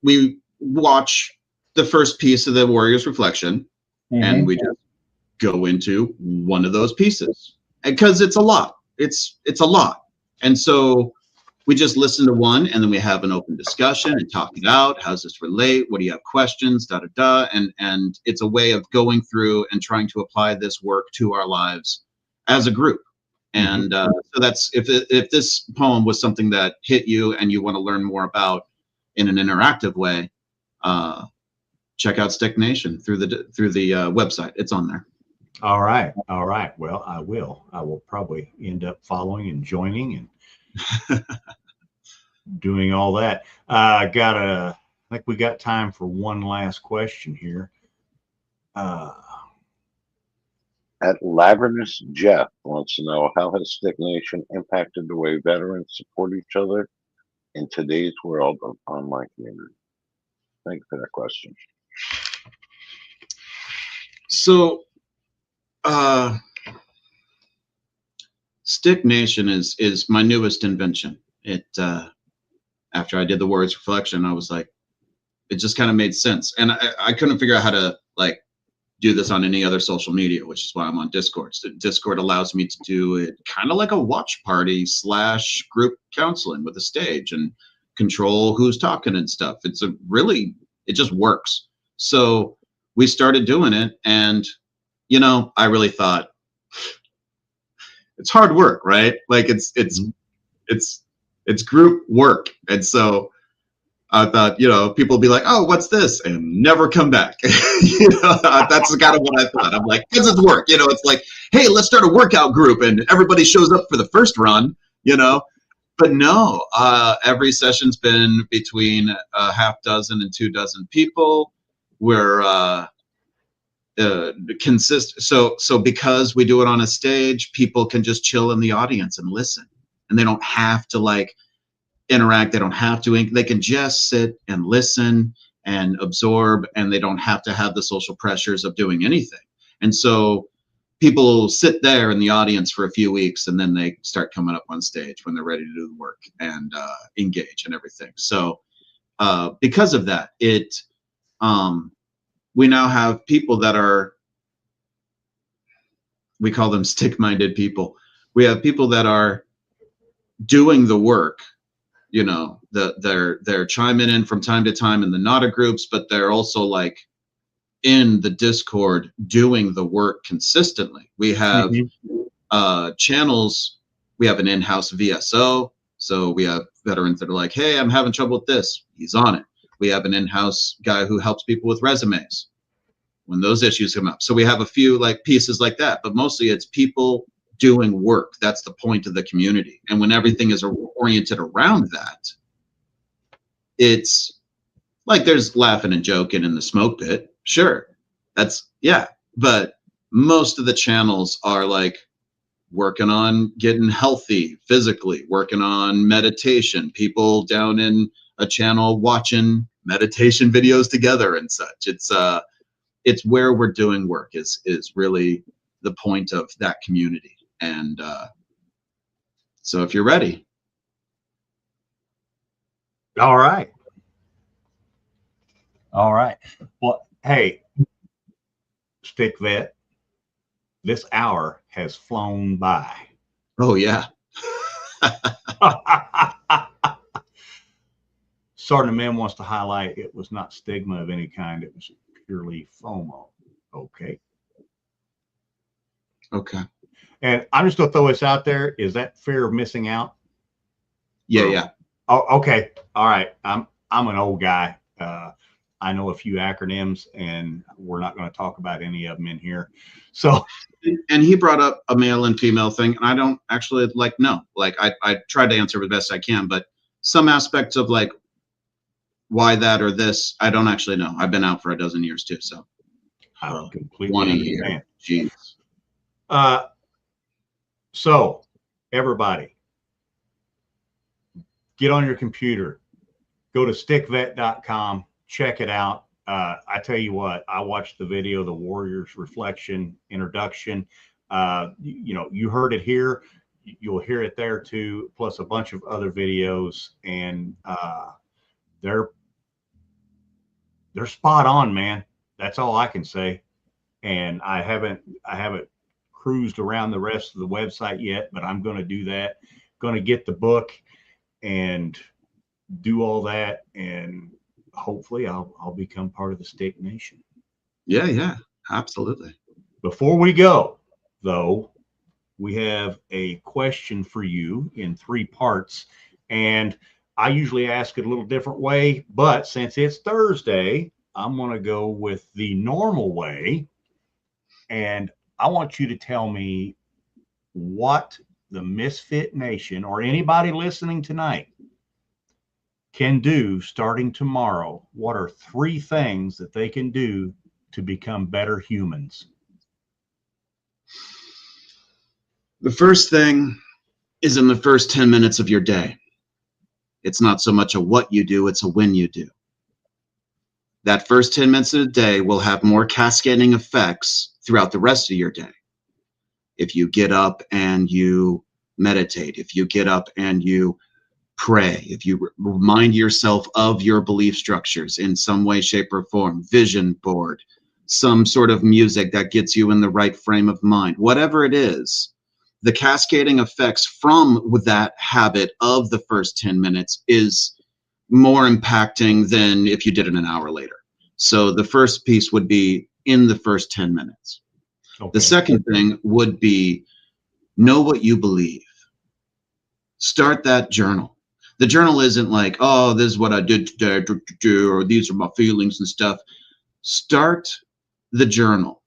we watch the first piece of the Warrior's Reflection, and we just go into one of those pieces, because it's a lot. It's a lot. And so we just listen to one, and then we have an open discussion and talk it out. How's this relate? What do you have questions? Da da da. And it's a way of going through and trying to apply this work to our lives as a group. And so that's, if this poem was something that hit you and you want to learn more about in an interactive way, check out Stick Nation through the website. It's on there. All right. Well, I will probably end up following and joining and doing all that. I think we got time for one last question here. At Lavernus Jeff wants to know, how has Stick Nation impacted the way veterans support each other in today's world of online community? Thank you for that question. So Stick Nation is my newest invention. It after I did the Warrior's Reflection, I was like, it just kind of made sense. And I couldn't figure out how to like do this on any other social media, which is why I'm on Discord. So Discord allows me to do it kind of like a watch party / group counseling with a stage and control who's talking and stuff. It just works. So we started doing it, and you know, I really thought it's hard work, right? Like it's group work. And so I thought, you know, people will be like, oh, what's this? And never come back. You know, that's kind of what I thought. I'm like, this is work. You know, it's like, hey, let's start a workout group, and everybody shows up for the first run, you know. But no, every session's been between a half dozen and 24 people. We're so because we do it on a stage, people can just chill in the audience and listen, and they don't have to like interact. They don't have to, they can just sit and listen and absorb, and they don't have to have the social pressures of doing anything. And so people sit there in the audience for a few weeks, and then they start coming up on stage when they're ready to do the work and engage and everything. So because of that, we now have people that are, we call them stick-minded people. We have people that are doing the work you know, they're chiming in from time to time in the Nada groups, but they're also like in the Discord doing the work consistently. We have channels. We have an in-house VSO. So we have veterans that are like, hey, I'm having trouble with this. He's on it. We have an in-house guy who helps people with resumes when those issues come up. So we have a few like pieces like that, but mostly it's people doing work. That's the point of the community. And when everything is oriented around that, it's like there's laughing and joking in the smoke pit. Sure. But most of the channels are like working on getting healthy physically, working on meditation, people down in a channel watching meditation videos together and such. It's where we're doing work is really the point of that community. And so if you're ready. All right. Well, hey, Stick Vet, this hour has flown by. Oh, yeah. Sergeant Mem wants to highlight it was not stigma of any kind. It was purely FOMO. Okay. And I'm just going to throw this out there. Is that fear of missing out? Yeah. Oh, okay. All right. I'm an old guy. I know a few acronyms, and we're not going to talk about any of them in here. So, and he brought up a male and female thing, and I don't actually know. Like I tried to answer the best I can, but some aspects of like why that or this, I don't actually know. I've been out for a dozen years too, so I completely understand. Jeez. So everybody, get on your computer, go to stickvet.com. Check it out. I tell you what, I watched the video, the Warriors Reflection introduction. You heard it here. You'll hear it there too, plus a bunch of other videos. And they're spot on, man. That's all I can say. And I haven't cruised around the rest of the website yet, but I'm going to do that. Going to get the book and do all that, and hopefully I'll become part of the Stick Nation. Yeah, absolutely. Before we go, though, we have a question for you in 3 parts, and I usually ask it a little different way, but since it's Thursday, I'm going to go with the normal way, and I want you to tell me what the Misfit Nation or anybody listening tonight can do starting tomorrow. What are 3 things that they can do to become better humans? The first thing is in the first 10 minutes of your day. It's not so much a what you do, it's a when you do. That first 10 minutes of the day will have more cascading effects throughout the rest of your day. If you get up and you meditate, if you get up and you pray, if you remind yourself of your belief structures in some way, shape, or form, vision board, some sort of music that gets you in the right frame of mind, whatever it is, the cascading effects from that habit of the first 10 minutes is more impacting than if you did it an hour later. So the first piece would be in the first 10 minutes. Okay. The second thing would be know what you believe. Start that journal. The journal isn't like, oh, this is what I did today, or these are my feelings and stuff. Start the journal.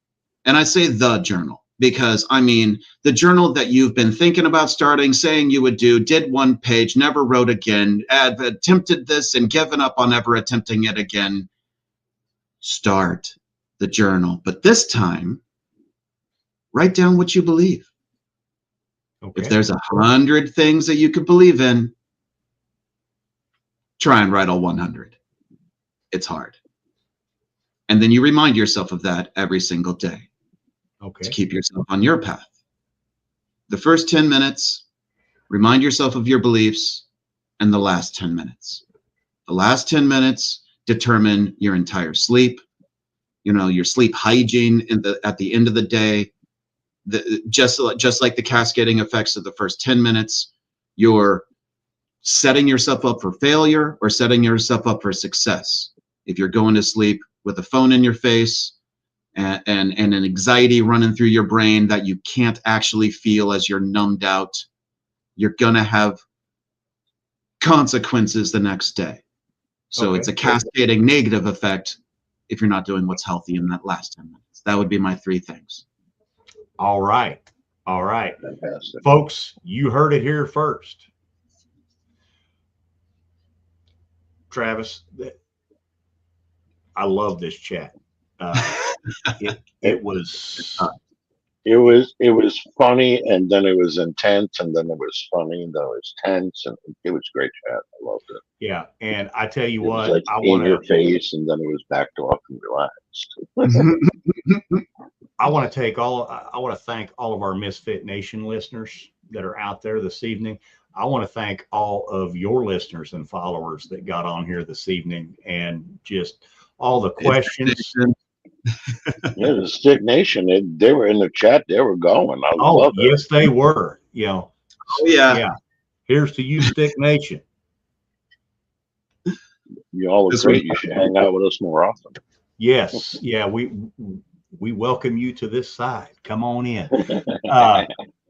And I say the journal because, I mean, the journal that you've been thinking about starting, saying you would do, did 1 page, never wrote again, attempted this and given up on ever attempting it again. Start the journal. But this time, write down what you believe. Okay. If there's 100 things that you could believe in, try and write all 100. It's hard. And then you remind yourself of that every single day. Okay. To keep yourself on your path. The first 10 minutes, remind yourself of your beliefs, and the last 10 minutes. The last 10 minutes determine your entire sleep, your sleep hygiene at the end of the day. Just like the cascading effects of the first 10 minutes, your setting yourself up for failure or setting yourself up for success. If you're going to sleep with a phone in your face and an anxiety running through your brain that you can't actually feel as you're numbed out, you're going to have consequences the next day. So Okay. it's a cascading negative effect if you're not doing what's healthy in that last 10 minutes. That would be my 3 things. All right. All right. Fantastic. Folks, you heard it here first. Travis, I love this chat. It was It was funny, and then it was intense, and then it was funny, and then it was tense, and it was great chat. I loved it. yeah, and I tell you It was what, like I in want your to face, and then it was backed off and relaxed. I want to thank all of our Misfit Nation listeners that are out there this evening. I want to thank all of your listeners and followers that got on here this evening, and just all the questions. Yeah, the Stick Nation, they were in the chat. They were going. I Oh, love it. yes, they were. You know, Oh, yeah. yeah. Here's to you, Stick Nation. You all are This great. was- You should hang out with us more often. Yes, yeah, we welcome you to this side. Come on in.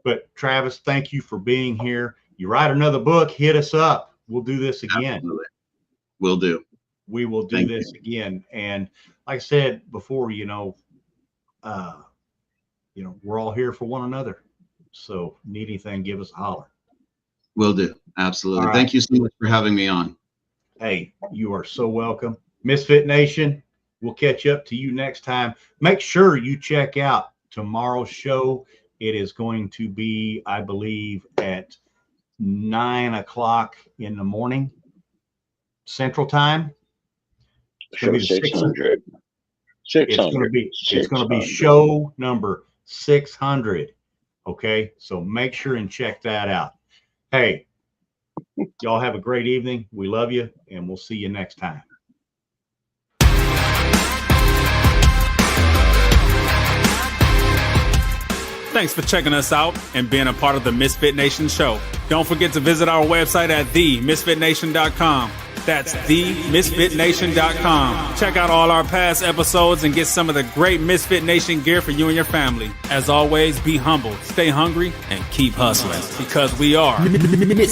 But Travis, thank you for being here. You write another book, hit us up. We'll do this again. Absolutely. Will do. We will do Thank this again. And like I said before, we're all here for one another. So need anything, give us a holler. Will do. Absolutely. All right. Thank you so much for having me on. Hey, you are so welcome. Misfit Nation, we'll catch up to you next time. Make sure you check out tomorrow's show. It is going to be, I believe, at 9 o'clock in the morning, Central Time. It's Show gonna be 600. It's going to be 600. show number 600. Okay, so make sure and check that out. Hey, y'all have a great evening. We love you, and we'll see you next time. Thanks for checking us out and being a part of the Misfit Nation show. Don't forget to visit our website at themisfitnation.com. That's themisfitnation.com. Check out all our past episodes and get some of the great Misfit Nation gear for you and your family. As always, be humble, stay hungry, and keep hustling because we are Misfit